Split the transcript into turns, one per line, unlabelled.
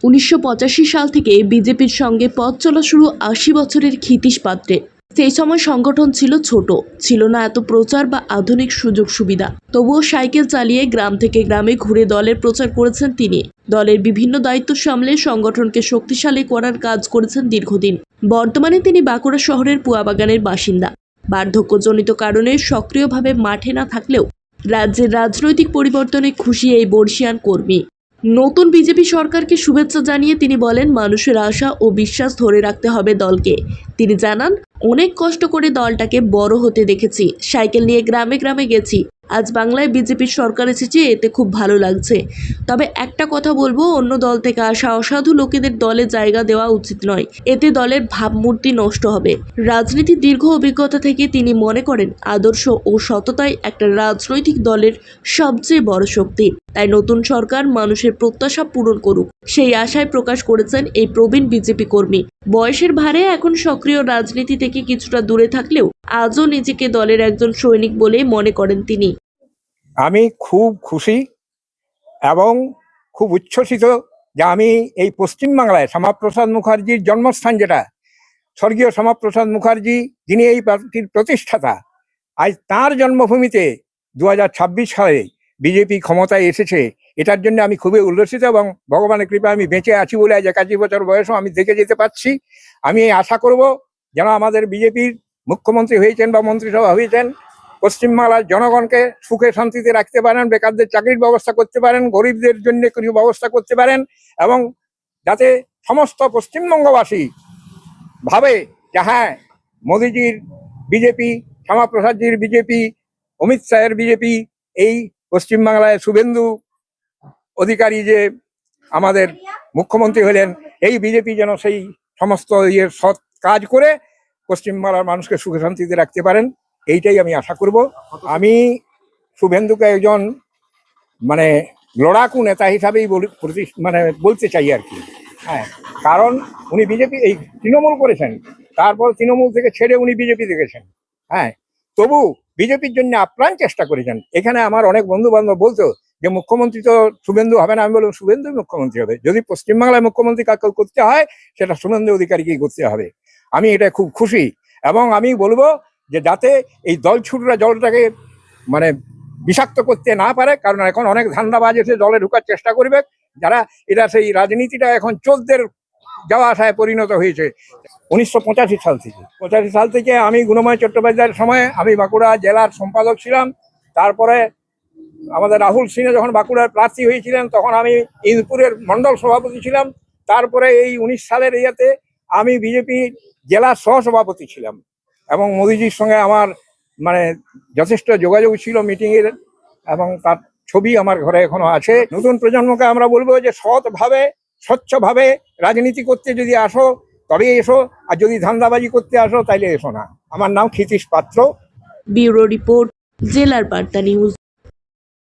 1985 সাল থেকে বিজেপির সঙ্গে পথ চলা শুরু 80 বছরের ক্ষিতীশ পাত্রে। সেই সময় সংগঠন ছিল ছোট, ছিল না এত প্রচার বা আধুনিক সুযোগ সুবিধা। তবুও সাইকেল চালিয়ে গ্রাম থেকে গ্রামে ঘুরে দলের প্রচার করেছেন তিনি। দলের বিভিন্ন দায়িত্ব সামলে সংগঠনকে শক্তিশালী করার কাজ করেছেন দীর্ঘদিন। বর্তমানে তিনি বাঁকুড়া শহরের পুয়াবাগানের বাসিন্দা। বার্ধক্যজনিত কারণে সক্রিয়ভাবে মাঠে না থাকলেও রাজ্যের রাজনৈতিক পরিবর্তনে খুশি এই বর্ষিয়ান কর্মী। নতুন বিজেপি সরকারকে শুভেচ্ছা জানিয়ে তিনি বলেন, মানুষের আশা ও বিশ্বাস ধরে রাখতে হবে দলকে। তিনি জানান, অনেক কষ্ট করে দলটাকে বড় হতে দেখেছি, সাইকেল নিয়ে গ্রামে গ্রামে গেছি। আজ বাংলায় বিজেপির সরকার এসেছে, এতে খুব ভালো লাগছে। তবে একটা কথা বলবো, অন্য দল থেকে আসা অসাধু লোকেদের দলে জায়গা দেওয়া উচিত নয়, এতে দলের ভাবমূর্তি নষ্ট হবে। রাজনীতির দীর্ঘ অভিজ্ঞতা থেকে তিনি মনে করেন, আদর্শ ও সততাই একটা রাজনৈতিক দলের সবচেয়ে বড় শক্তি। তাই নতুন সরকার মানুষের প্রত্যাশা পূরণ করুক, সেই আশায় প্রকাশ করেছেন এই প্রবীণ বিজেপি কর্মী। বয়সের ভারে এখন সক্রিয় রাজনীতি থেকে কিছুটা দূরে থাকলেও আজও নিজেকে দলের একজন সৈনিক বলে মনে করেন তিনি।
আমি খুব খুশি এবং খুব উচ্ছ্বসিত যে আমি এই পশ্চিমবাংলায় শ্যামাপ্রসাদ মুখার্জির জন্মস্থান, যেটা স্বর্গীয় শ্যামাপ্রসাদ মুখার্জি, যিনি এই পার্টির প্রতিষ্ঠাতা, আজ তাঁর জন্মভূমিতে 2026 সালে বিজেপি ক্ষমতায় এসেছে। এটার জন্য আমি খুবই উল্লসিত এবং ভগবানের কৃপায় আমি বেঁচে আছি বলে আজ 81 বছর বয়সও আমি দেখে যেতে পারছি। আমি আশা করব যেন আমাদের বিজেপির মুখ্যমন্ত্রী হয়েছেন বা মন্ত্রিসভা হয়েছেন, পশ্চিমবাংলার জনগণকে সুখে শান্তিতে রাখতে পারেন, বেকারদের চাকরির ব্যবস্থা করতে পারেন, গরিবদের জন্য কিছু ব্যবস্থা করতে পারেন, এবং যাতে সমস্ত পশ্চিমবঙ্গবাসী ভাবে যে হ্যাঁ, মোদিজির বিজেপি, শ্যামাপ্রসাদজির বিজেপি, অমিত শাহের বিজেপি, এই পশ্চিমবাংলায় শুভেন্দু অধিকারী যে আমাদের মুখ্যমন্ত্রী হলেন, এই বিজেপি যেন সেই সমস্ত সৎ কাজ করে পশ্চিমবাংলার মানুষকে সুখে শান্তিতে রাখতে পারেন, এইটাই আমি আশা করব। আমি শুভেন্দুকে একজন লড়াকু নেতা হিসাবেই বলতে চাই আর কি। হ্যাঁ, কারণ উনি বিজেপি এই তৃণমূল করেছেন, তারপর তৃণমূল থেকে ছেড়ে উনি বিজেপি দেখেছেন। হ্যাঁ, তবু বিজেপির জন্য আপ্রাণ চেষ্টা করেছেন। এখানে আমার অনেক বন্ধু বান্ধব বলতো যে মুখ্যমন্ত্রী তো শুভেন্দু হবে না। আমি বললাম, শুভেন্দুই মুখ্যমন্ত্রী হবে। যদি পশ্চিমবাংলায় মুখ্যমন্ত্রী কাকে করতে হয়, সেটা শুভেন্দু অধিকারীকেই করতে হবে। আমি এটা খুব খুশি, এবং আমি বলবো যে যাতে এই দলছুটরা জলটাকে বিষাক্ত করতে না পারে, কারণ এখন অনেক ধান্দাবাজ এসে দলে ঢোকার চেষ্টা করবে, যারা এরা সেই রাজনীতিটা এখন চোরদের যাওয়া আসায় পরিণত হয়েছে। 1985 সাল থেকে আমি গুণময় চট্টোপাধ্যায়ের সময় আমি বাঁকুড়া জেলার সম্পাদক ছিলাম। তারপরে আমাদের রাহুল সিনহা যখন বাঁকুড়ার প্রার্থী হয়েছিলেন, তখন আমি ইন্দপুরের মণ্ডল সভাপতি ছিলাম। তারপরে এই 19 সালের ইয়াতে আমি বিজেপি জেলার সহসভাপতি ছিলাম, এবং মোদিজির সঙ্গে আমার যথেষ্ট যোগাযোগ ছিল মিটিংয়ের, এবং তার ছবি আমার ঘরে এখনো আছে। নতুন প্রজন্মকে আমরা বলবো যে সৎভাবে, স্বচ্ছভাবে রাজনীতি করতে যদি আসো তবে এসো, আর যদি ধান্দাবাজি করতে আসো তাইলে এসো না। আমার নাম ক্ষিতীশ পাত্র।
ব্যুরো রিপোর্ট, জেলার বার্তা নিউজ।